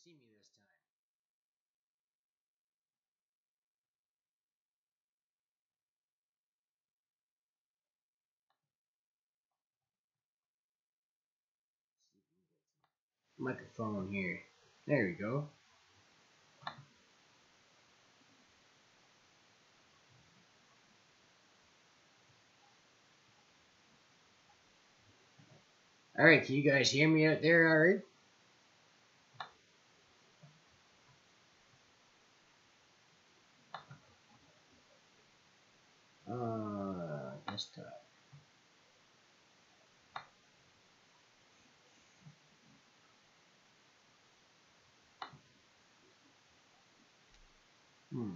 see me this time. See if we can get some microphone here. There we go. Alright, can you guys hear me out there alright? Desktop. Hmm.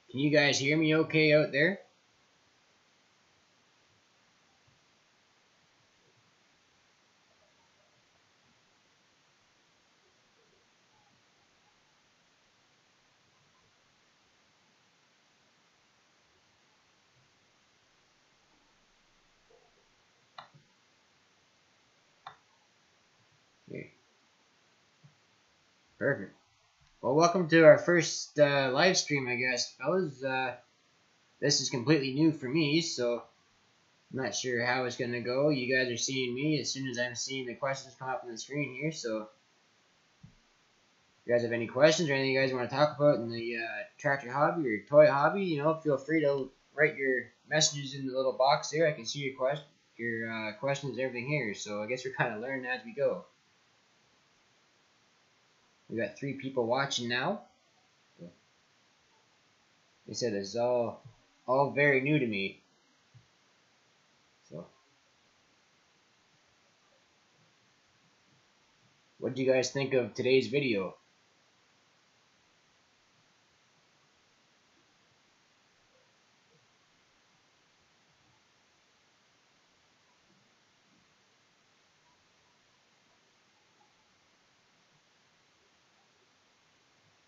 Can you guys hear me okay out there? Okay. Perfect. Well, welcome to our first live stream, I guess, fellas. This is completely new for me, so I'm not sure how it's going to go. You guys are seeing me as soon as I'm seeing the questions come up on the screen here, so if you guys have any questions or anything you guys want to talk about in the tractor hobby or toy hobby, you know, feel free to write your messages in the little box there. I can see your questions and everything here, so I guess we're kind of learning as we go. We got 3 people watching now. They said it's all very new to me. So, what do you guys think of today's video?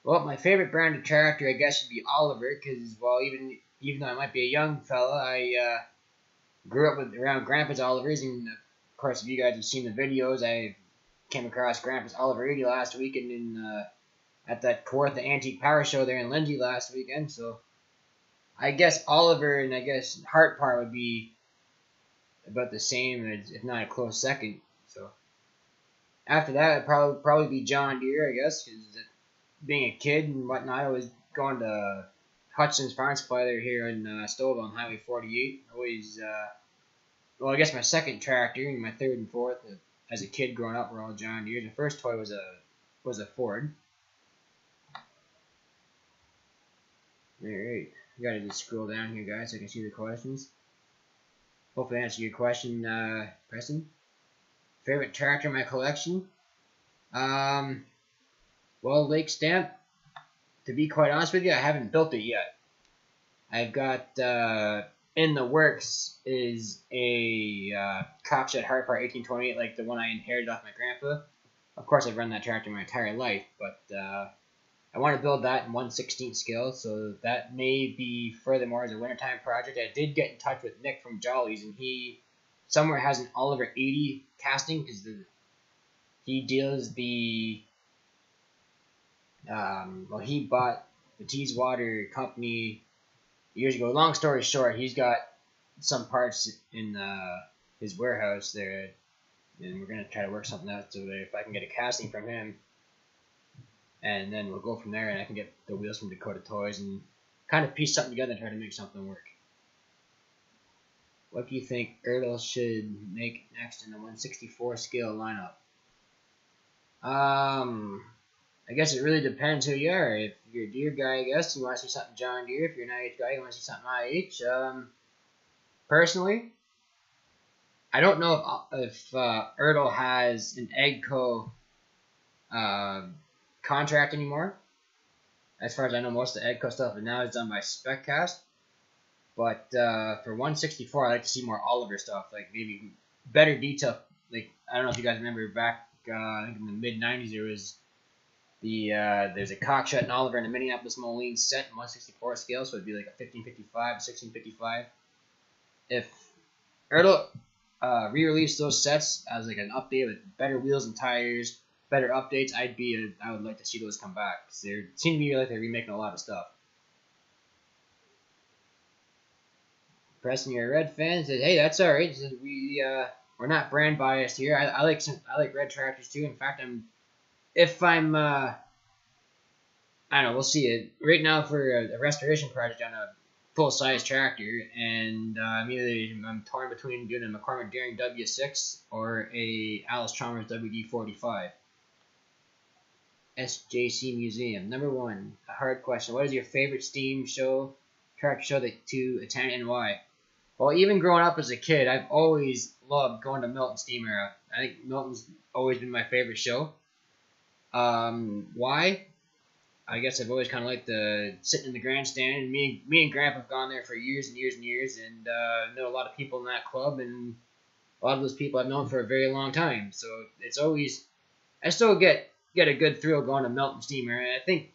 Well, my favorite brand of tractor, I guess, would be Oliver, because, well, even though I might be a young fella, I grew up around Grandpa's Olivers, and of course, if you guys have seen the videos, I came across Grandpa's Oliver 80 last weekend at that Kawartha Antique Power Show there in Lindsay last weekend, so I guess Oliver and I guess Hart Part would be about the same, if not a close second. So after that, it'd probably be John Deere, I guess, because being a kid and whatnot, I was going to Hudson's Farm Supply here in Stouffville on Highway 48. Always, well, I guess my second tractor and my third and fourth as a kid growing up were all John Deere. The first toy was a Ford. All right, you gotta just scroll down here, guys, so I can see the questions. Hopefully, I answer your question, Preston. Favorite tractor in my collection? Well, Lake Stamp. To be quite honest with you, I haven't built it yet. I've got in the works is a Kopshed Hart Part 1828, like the one I inherited off my grandpa. Of course, I've run that tractor my entire life, but I want to build that in 1/16 scale, so that may be furthermore as a wintertime project. I did get in touch with Nick from Jolly's, and he somewhere has an Oliver 80 casting because he deals the well, he bought the Teeswater company years ago. Long story short, he's got some parts in his warehouse there, and we're gonna try to work something out so that if I can get a casting from him, and then we'll go from there, and I can get the wheels from Dakota Toys and kind of piece something together and try to make something work. What do you think Ertl should make next in the 1/64 scale lineup? I guess it really depends who you are. If you're a Deere guy, I guess you want to see something John Deere. If you're an IH guy, you want to see something IH. Personally, I don't know if Ertl has an AGCO contract anymore. As far as I know, most of the AGCO stuff now is done by SpecCast. But for 1/64, I like to see more Oliver stuff, like maybe better detail like I don't know if you guys remember back I think in the mid '90s there was there's a Cockshut and Oliver and a Minneapolis Moline set in 1/64 scale, so it'd be like a 1555, 1655. If Ertl re-released those sets as like an update with better wheels and tires, better updates, I would like to see those come back because they seem to be like they're remaking a lot of stuff. Preston, you're a Red fan. Says, hey, that's all right. Says, we're not brand biased here. I like red tractors too. In fact, I don't know. We'll see it right now for a restoration project on a full size tractor, and I'm torn between doing a McCormick Deering W6 or a Alice Chalmers WD45. SJC Museum. Number one, a hard question. What is your favorite steam show, tractor show to attend, and why? Well, even growing up as a kid, I've always loved going to Milton Steam Era. I think Milton's always been my favorite show. Why? I guess I've always kind of liked the sitting in the grandstand. Me and Grandpa have gone there for years and years and years, and know a lot of people in that club, and a lot of those people I've known for a very long time. So it's always, I still get a good thrill going to Milton Steam Era. I think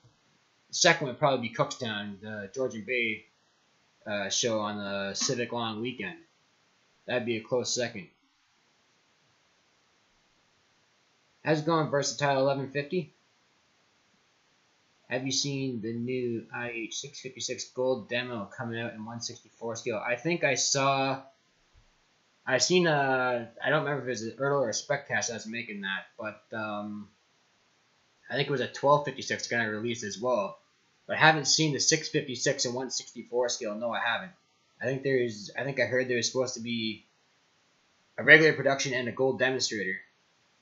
the second would probably be Cookstown, the Georgian Bay show on the Civic Long weekend. That'd be a close second. How's it going, Versatile 1150? Have you seen the new IH656 Gold demo coming out in 1/64 scale? I think I saw. I seen I don't remember if it was an Ertl or a Speccast that was making that, but I think it was a 1256 going to release as well. But I haven't seen the 656 and 1/64 scale. No, I haven't. I think I heard there was supposed to be a regular production and a gold demonstrator.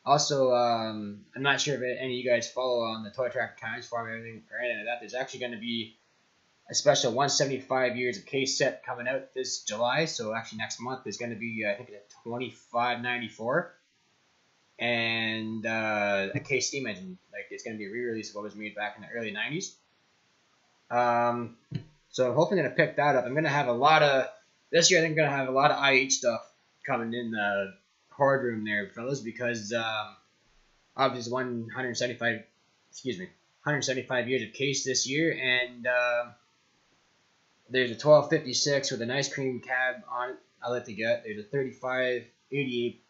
Also, I'm not sure if any of you guys follow on the Toy Tractor Times Forum or anything like that. There's actually going to be a special 175 years of case set coming out this July. So actually next month there's going to be I think it's a 2594 and a case steam engine. Like it's going to be a re-release of what was made back in the early 90s. So I'm hoping to pick that up. I'm going to have a lot of this year. I think I'm going to have a lot of IH stuff coming in the horde room there, fellas, because obviously 175 years of case this year, and there's a 1256 with an ice cream cab on it. I like to get. There's a 3588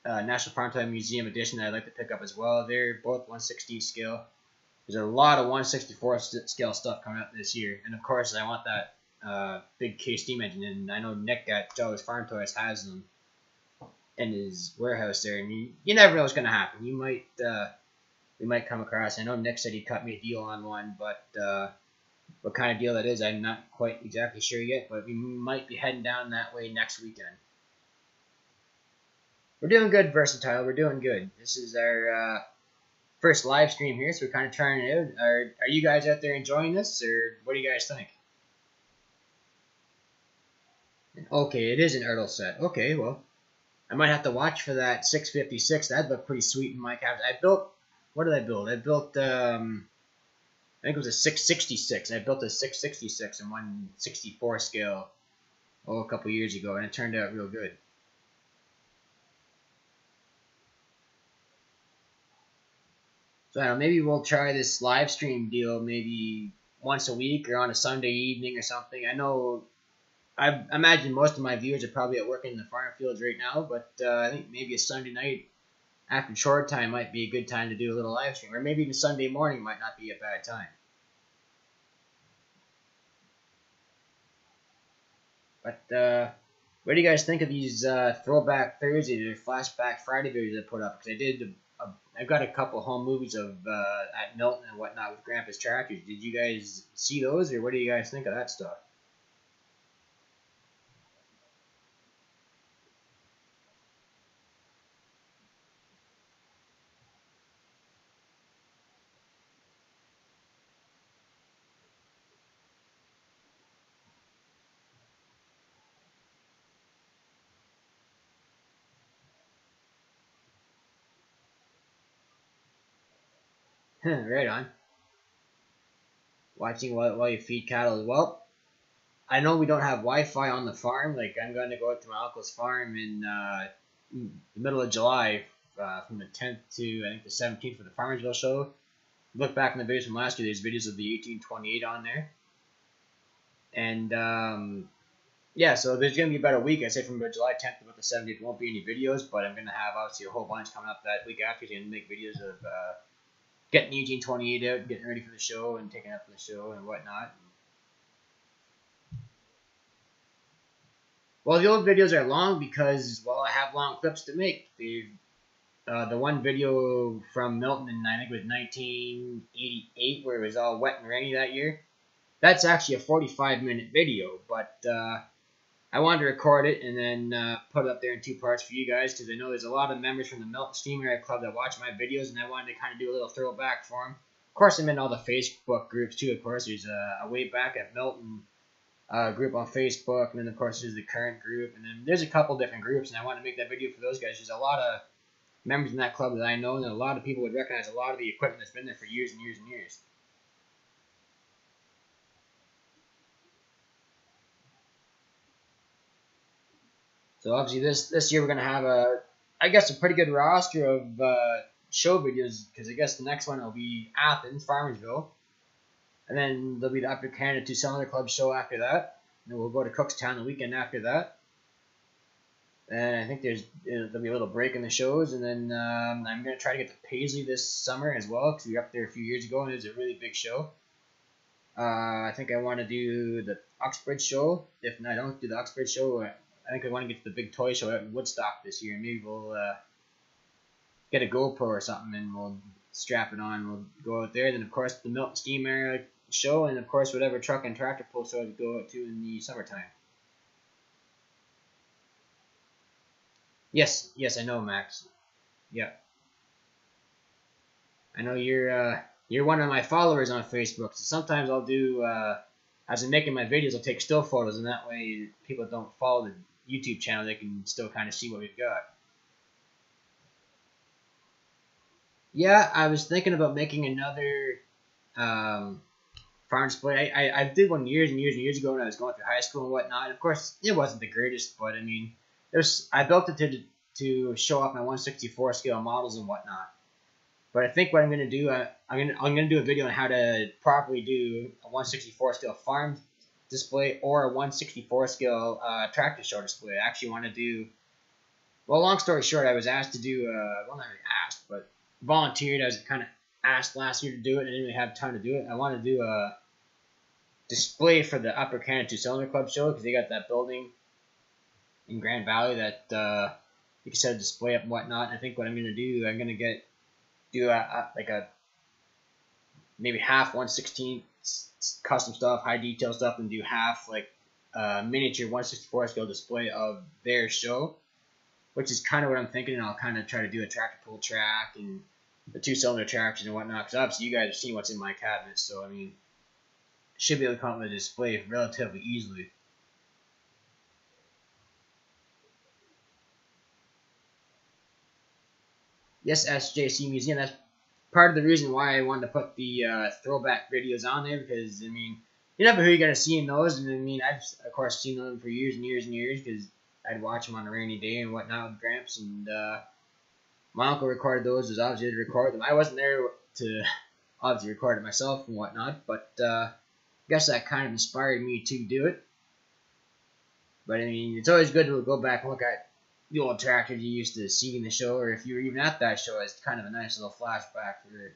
National Primetime Museum edition that I'd like to pick up as well. They're both 1/16 scale. There's a lot of 1/64 scale stuff coming out this year, and of course I want that big case steam engine, and I know Nick at Jolly's Farm Toys has them in his warehouse there, and you never know what's going to happen. We might come across. I know Nick said he cut me a deal on one, but what kind of deal that is, I'm not quite exactly sure yet. But we might be heading down that way next weekend. We're doing good, Versatile. We're doing good. This is our first live stream here, so we're kind of trying it out. Are you guys out there enjoying this, or what do you guys think? Okay, it is an Ertl set. Okay, well, I might have to watch for that 656. That'd look pretty sweet in my cabin. What did I build? I built, I think it was a 666. I built a 666 in 1/64 scale, a couple years ago, and it turned out real good. So I don't know, maybe we'll try this live stream deal maybe once a week or on a Sunday evening or something. I imagine most of my viewers are probably at work in the farm fields right now, but I think maybe a Sunday night after short time might be a good time to do a little live stream, or maybe even Sunday morning might not be a bad time. But what do you guys think of these Throwback Thursdays or Flashback Friday videos I put up? Because I've got a couple home movies of at Milton and whatnot with Grandpa's tractors. Did you guys see those, or what do you guys think of that stuff? Right on. Watching while you feed cattle as well. I know we don't have Wi-Fi on the farm. Like I'm going to go out to my uncle's farm in the middle of July, from the 10th to I think the 17th for the Farmersville show. Look back in the videos from last year. There's videos of the 1828 on there, and yeah, so there's gonna be about a week. I say from about July 10th to about the 17th. Won't be any videos, but I'm gonna have obviously a whole bunch coming up that week after. So I'm gonna make videos of getting the 1828 out, getting ready for the show, and taking up for the show and whatnot. Well, the old videos are long because, well, I have long clips to make. The one video from Milton in, I think it was 1988, where it was all wet and rainy that year, that's actually a 45-minute video, but I wanted to record it and then put it up there in 2 parts for you guys, because I know there's a lot of members from the Milton Steam Area Club that watch my videos, and I wanted to kind of do a little throwback for them. Of course, I'm in all the Facebook groups too, of course. There's a Way Back at Milton group on Facebook, and then of course there's the current group, and then there's a couple different groups, and I want to make that video for those guys. There's a lot of members in that club that I know, and a lot of people would recognize a lot of the equipment that's been there for years and years and years. So obviously this year we're gonna have I guess a pretty good roster of show videos, because I guess the next one will be Athens, Farmersville. And then there'll be the Upper Canada 2 Cylinder Club show after that. And then we'll go to Cookstown the weekend after that. And I think there'll be a little break in the shows. And then I'm going to try to get to Paisley this summer as well, because we were up there a few years ago and it was a really big show. I think I want to do the Uxbridge show. If I don't do the Uxbridge show, I think I want to get to the big toy show out in Woodstock this year. Maybe we'll get a GoPro or something and we'll strap it on. We'll go out there. Then, of course, the Milton Steam Area show, and of course whatever truck and tractor pull show to go out to in the summertime. Yes, I know, Max. Yeah, I know you're one of my followers on Facebook. So sometimes I'll do as I'm making my videos, I'll take still photos, and that way people don't follow the YouTube channel, they can still kind of see what we've got. Yeah, I was thinking about making another farm display. I did one years and years and years ago when I was going through high school and whatnot. Of course, it wasn't the greatest, but I mean, I built it to show off my 1/64 scale models and whatnot. But I think what I'm gonna do, I'm gonna do a video on how to properly do a 1/64 scale farm display or a 1/64 scale tractor show display. I actually want to do. Well, long story short, I was asked to do. Well, not really asked, but volunteered. I was kind of asked last year to do it, and I didn't really have time to do it. I want to do a display for the Upper Canada 2 Cylinder Club show, because they got that building in Grand Valley that you can set a display up and whatnot. And I think what I'm gonna do, I'm gonna do like a maybe half 1/16 custom stuff, high detail stuff, and do half like a miniature 1/64 scale display of their show, which is kind of what I'm thinking. And I'll kind of try to do a tractor pull track and the 2-cylinder traction and whatnot, because obviously you guys have seen what's in my cabinet, so I mean, should be able to come up with a display relatively easily. Yes, SJC Museum. That's part of the reason why I wanted to put the throwback videos on there, because I mean, you never know who you're gonna see in those, and I mean, I've of course seen them for years and years and years, because I'd watch them on a rainy day and whatnot with Gramps, and my uncle recorded those. Was obviously to record them. I wasn't there to obviously record it myself and whatnot, but I guess that kind of inspired me to do it. But I mean, it's always good to go back and look at the old tractors you used to see in the show, or if you were even at that show, it's kind of a nice little flashback for,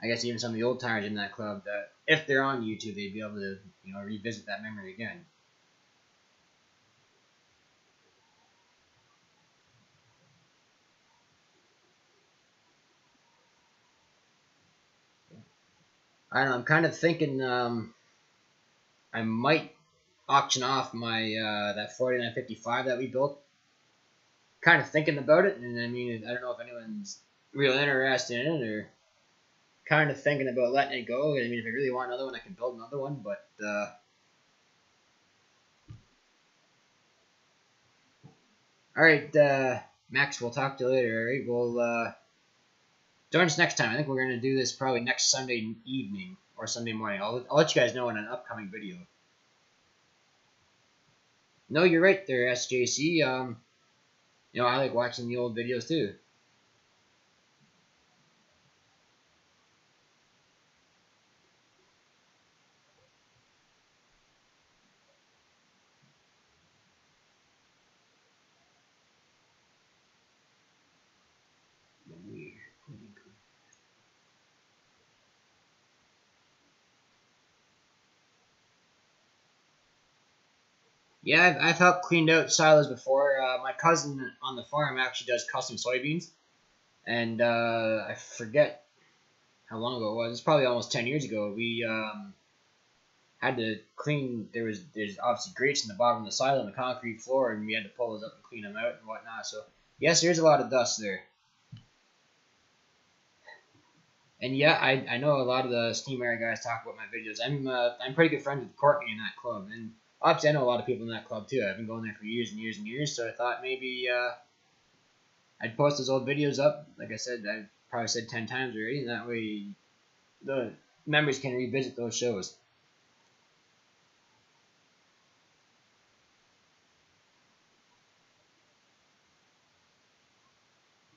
I guess, even some of the old timers in that club, that if they're on YouTube, they'd be able to, revisit that memory again. I don't know, I'm kind of thinking I might auction off my that 4955 that we built. Kind of thinking about it, and I mean, I don't know if anyone's real interested in it, or kind of thinking about letting it go. I mean, if I really want another one, I can build another one, but alright, Max, we'll talk to you later, alright? We'll join us next time. I think we're going to do this probably next Sunday evening or Sunday morning. I'll let you guys know in an upcoming video. No, you're right there, SJC. You know, I like watching the old videos too. Yeah, I've helped cleaned out silos before. My cousin on the farm actually does custom soybeans, and I forget how long ago it was. It's probably almost 10 years ago. We had to clean. There's obviously grates in the bottom of the silo on the concrete floor, and we had to pull those up and clean them out and whatnot. So yes, there's a lot of dust there. And yeah, I know a lot of the steam area guys talk about my videos. I'm pretty good friends with Courtney in that club, and obviously I know a lot of people in that club too. I've been going there for years and years and years, so I thought maybe I'd post those old videos up. Like I said, I've probably said 10 times already, and that way the members can revisit those shows.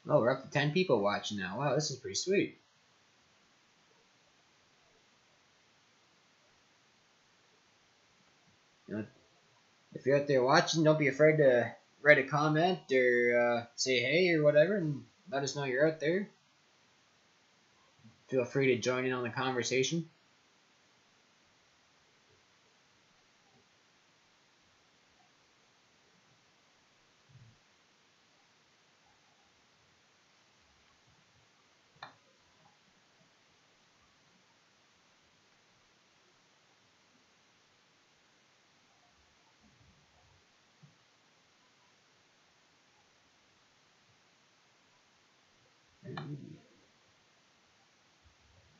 Oh, we're up to 10 people watching now. Wow, this is pretty sweet. You know, if you're out there watching, don't be afraid to write a comment or say hey or whatever, and let us know you're out there. Feel free to join in on the conversation.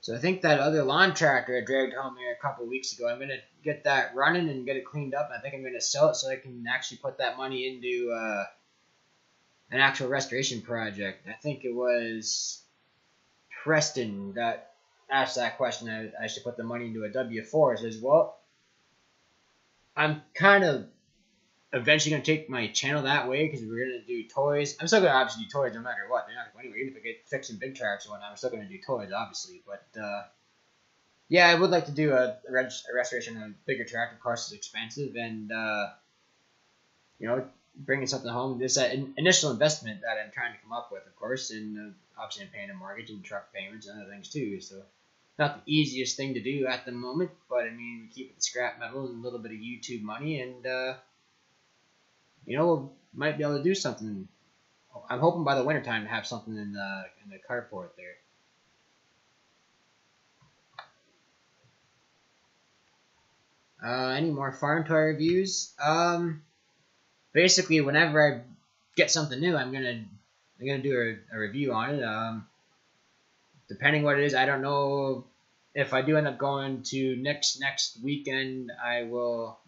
So I think that other lawn tractor I dragged home here a couple weeks ago, I'm gonna get that running and get it cleaned up. I think I'm gonna sell it so I can actually put that money into an actual restoration project. I think it was Preston that asked that question. I should put the money into a W4. I says, well, I'm kind of eventually going to take my channel that way because we're going to do toys. I'm still going to obviously do toys no matter what. They're not going anywhere. Even if I get fixing big tracks or whatnot, I'm still going to do toys, obviously. But yeah, I would like to do a restoration of a bigger tractor. Of course, it's expensive, and you know, bringing something home. This initial investment that I'm trying to come up with, of course, and obviously I'm paying a mortgage and truck payments and other things too. So not the easiest thing to do at the moment, but I mean, we keep it the scrap metal and a little bit of YouTube money, and you know, we might be able to do something. I'm hoping by the wintertime to have something in the carport there. Any more farm toy reviews? Basically, whenever I get something new, I'm gonna do a review on it. Depending what it is, I don't know if I do end up going to next weekend. I will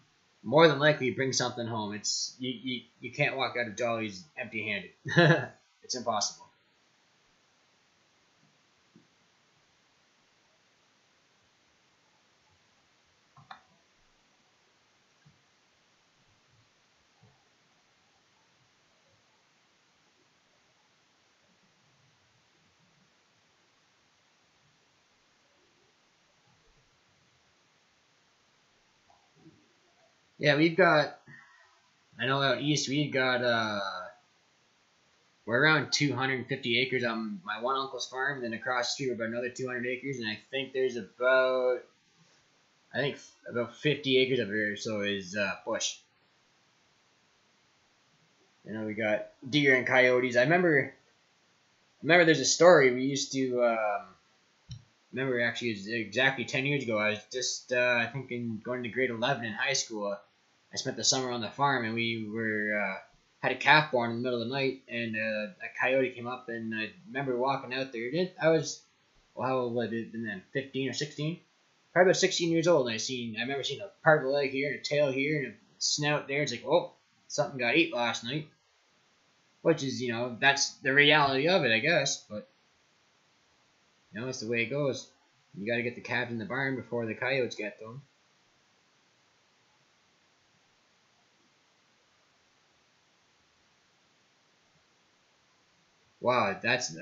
more than likely bring something home. It's you can't walk out of Jolly's empty-handed. It's impossible. Yeah, we've got. I know out east we've got. We're around 250 acres on my one uncle's farm. And then across the street, we're about another 200 acres, and I think there's about 50 acres of it or so is bush. You know, we got deer and coyotes. I remember there's a story we used to. Remember actually it was exactly 10 years ago. I was just I think going to grade 11 in high school. I spent the summer on the farm, and we were had a calf born in the middle of the night, and a coyote came up, and I remember walking out there. I was, well, how old was I then? 15 or 16? Probably about 16 years old, and I remember seeing a part of the leg here, and a tail here, and a snout there. It's like, oh, something got ate last night. Which is, you know, that's the reality of it, I guess. But, you know, that's the way it goes. You got to get the calves in the barn before the coyotes get to them. Wow, that's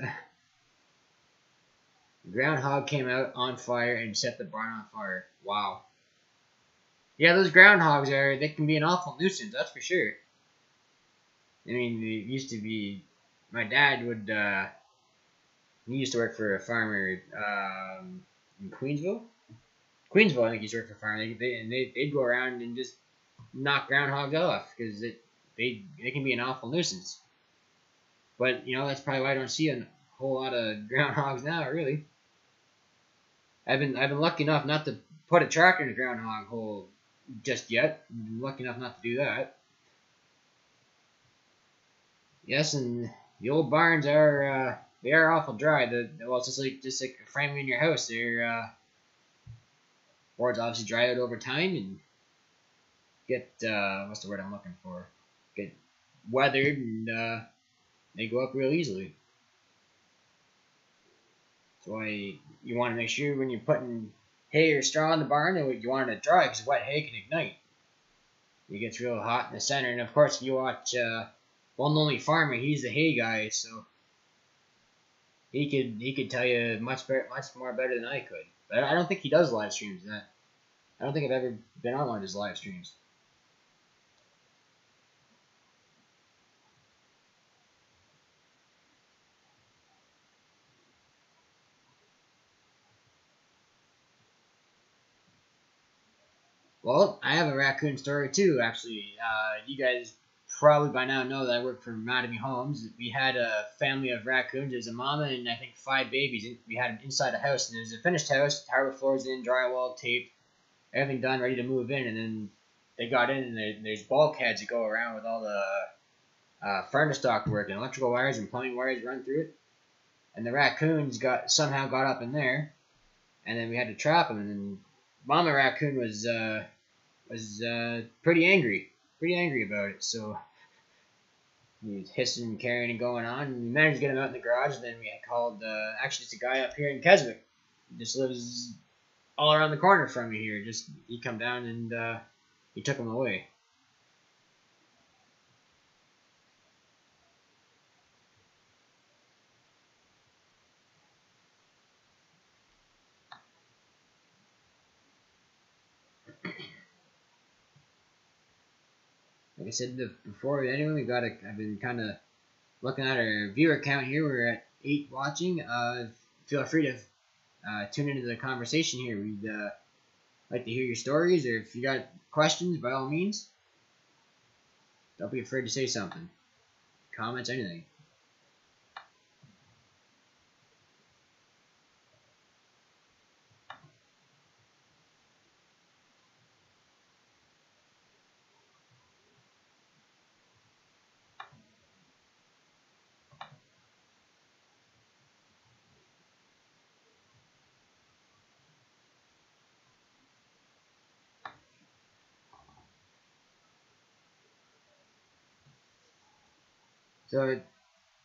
groundhog came out on fire and set the barn on fire. Wow. Yeah, those groundhogs they can be an awful nuisance, that's for sure. I mean, it used to be, my dad would, he used to work for a farmer in Queensville. Queensville, I think he used to work for a farmer. They'd go around and just knock groundhogs off because they can be an awful nuisance. But, that's probably why I don't see a whole lot of groundhogs now, really. I've been lucky enough not to put a tractor in a groundhog hole just yet. I've been lucky enough not to do that. Yes, and the old barns they are awful dry. Well, it's just like framing in your house. Boards obviously dry out over time and get what's the word I'm looking for? Get weathered and they go up real easily. That's why you want to make sure when you're putting hay or straw in the barn, you want it to dry because wet hay can ignite. It gets real hot in the center, and of course, if you watch One Lonely Farmer, he's the hay guy, so he could tell you much more better than I could. But I don't think he does live streams. I don't think I've ever been on one of his live streams. Well, I have a raccoon story too, actually. You guys probably by now know that I work for Mattamy Homes. We had a family of raccoons. There's a mama and I think 5 babies. We had them inside the house, and it was a finished house, hardwood floors in, drywall, taped, everything done, ready to move in. And then they got in, and there's bulkheads that go around with all the furnace duct work and electrical wires and plumbing wires run through it. And the raccoons somehow got up in there, and then we had to trap them. And then Mama Raccoon was pretty angry about it. So he was hissing and carrying and going on. And we managed to get him out in the garage. And then we had called actually it's a guy up here in Keswick. He just lives all around the corner from me here. He come down and he took him away. Like I said before, anyway, I've been kind of looking at our viewer count here. We're at 8 watching. Feel free to tune into the conversation here. We'd like to hear your stories, or if you got questions, by all means, don't be afraid to say something. Comments, anything. So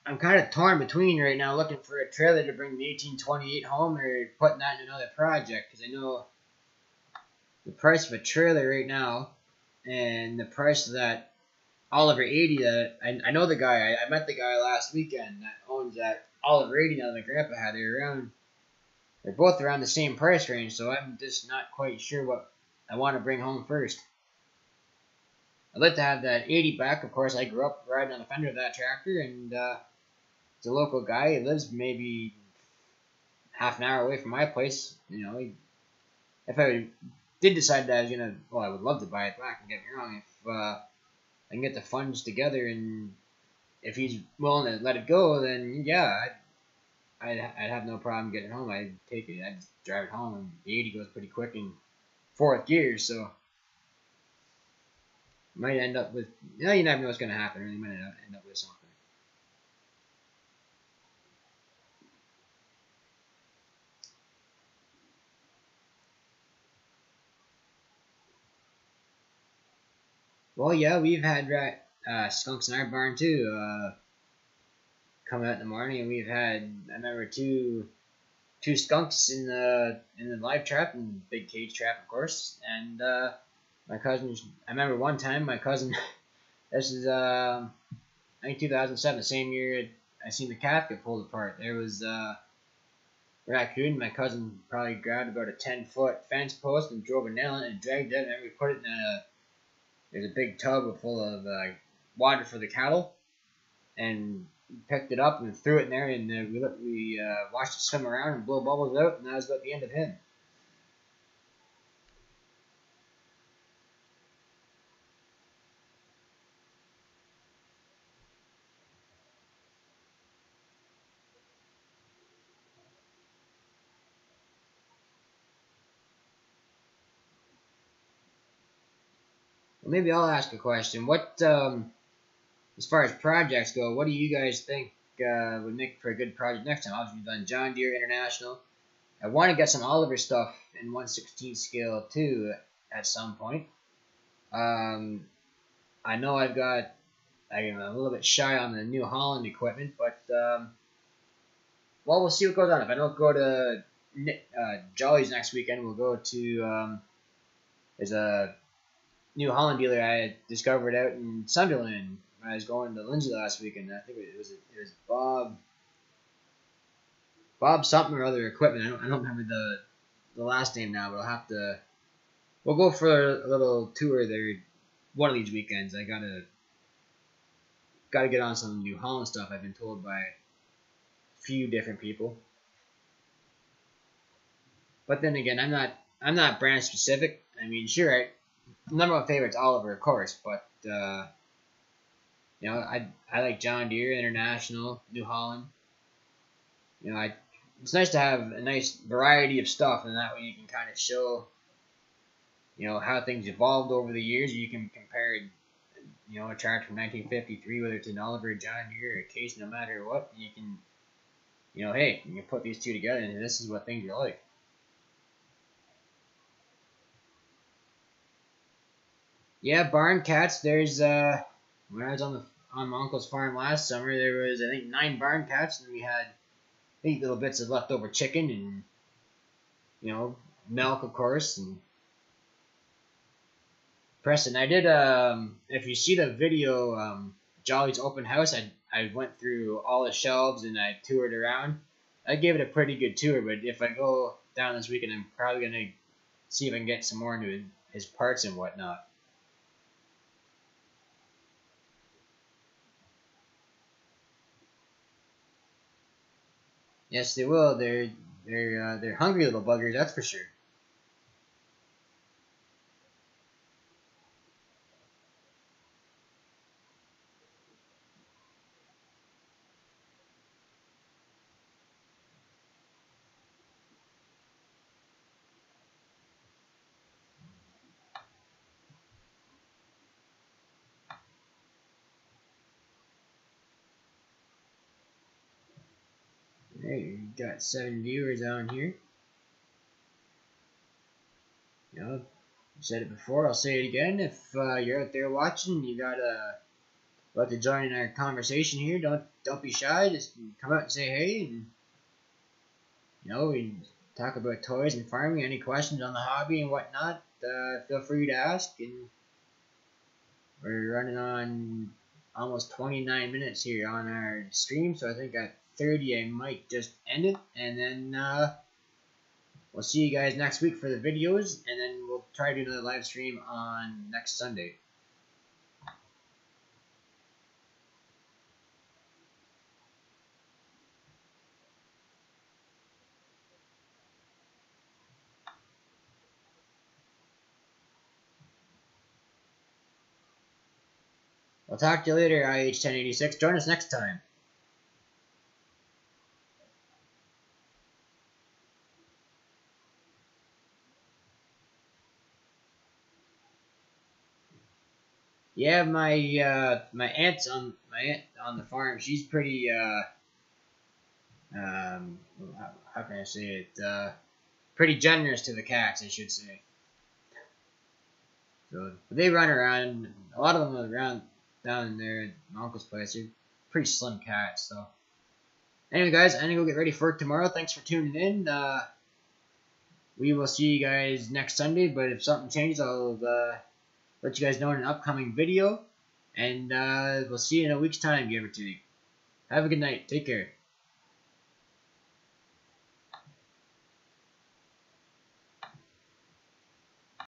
I'm kind of torn between right now, looking for a trailer to bring the 1828 home, or putting that in another project, because I know the price of a trailer right now, and the price of that Oliver 80. That I know the guy. I met the guy last weekend that owns that Oliver 80 now that my grandpa had. They're both around the same price range, so I'm just not quite sure what I want to bring home first. I'd like to have that 80 back. Of course, I grew up riding on the fender of that tractor, and it's a local guy. He lives maybe half an hour away from my place. If I did decide that I would love to buy it back. Don't get me wrong. If I can get the funds together, and if he's willing to let it go, then yeah, I'd have no problem getting it home. I'd take it. I'd just drive it home. The 80 goes pretty quick in 4th gear, so might end up with, you never know what's going to happen. Really might end up with something. Well, yeah, we've had skunks in our barn too. Come out in the morning, and we've had, I remember, two skunks in the live trap, and big cage trap, of course. And my cousin, I remember one time my cousin, this is I think 2007, the same year I seen the calf get pulled apart. There was raccoon. My cousin probably grabbed about a 10-foot fence post and drove a nail in it and dragged it, and we put it in there's a big tub full of water for the cattle, and picked it up and threw it in there, and we watched it swim around and blow bubbles out, and that was about the end of him. Well, maybe I'll ask a question. What, as far as projects go, what do you guys think would make for a good project next time? Obviously, we've done John Deere International. I want to get some Oliver stuff in 1/16 scale too at some point. I know I'm a little bit shy on the New Holland equipment, but well, we'll see what goes on. If I don't go to Jolly's next weekend, we'll go to there's a New Holland dealer I discovered out in Sunderland when I was going to Lindsay last weekend. I think it was Bob something or other equipment. I don't remember the last name now, but we'll go for a little tour there one of these weekends. I gotta get on some New Holland stuff. I've been told by a few different people. But then again, I'm not brand specific. I mean, sure, number one favorite's Oliver, of course, but I like John Deere International, New Holland. It's nice to have a nice variety of stuff, and that way you can kind of show, how things evolved over the years. You can compare, a tractor from 1953, whether it's an Oliver, John Deere, or a Case, no matter what. You can, hey, you can put these two together, and this is what things are like. Yeah, barn cats. There's when I was on my uncle's farm last summer, there was I think 9 barn cats, and we had 8 little bits of leftover chicken and milk, of course. And Preston, I did if you see the video, Jolly's open house, I went through all the shelves and I toured around. I gave it a pretty good tour, but if I go down this weekend, I'm probably gonna see if I can get some more into his parts and whatnot. Yes, they will. They're hungry little buggers, that's for sure. Hey, we got 7 viewers on here. Said it before, I'll say it again. If you're out there watching, you gotta love to join in our conversation here. Don't be shy. Just come out and say hey, and we talk about toys and farming. Any questions on the hobby and whatnot, feel free to ask. And we're running on almost 29 minutes here on our stream, so I think at 30 I might just end it, and then we'll see you guys next week for the videos, and then we'll try to do another live stream on next Sunday. I'll talk to you later, IH1086. Join us next time. Yeah, my aunt on the farm. She's pretty how can I say it? Pretty generous to the cats, I should say. So they run around. A lot of them are around down there at my uncle's place. They're pretty slim cats. So anyway, guys, I'm gonna go get ready for work tomorrow. Thanks for tuning in. We will see you guys next Sunday. But if something changes, I'll let you guys know in an upcoming video. And we'll see you in a week's time, give or take. Have a good night. Take care.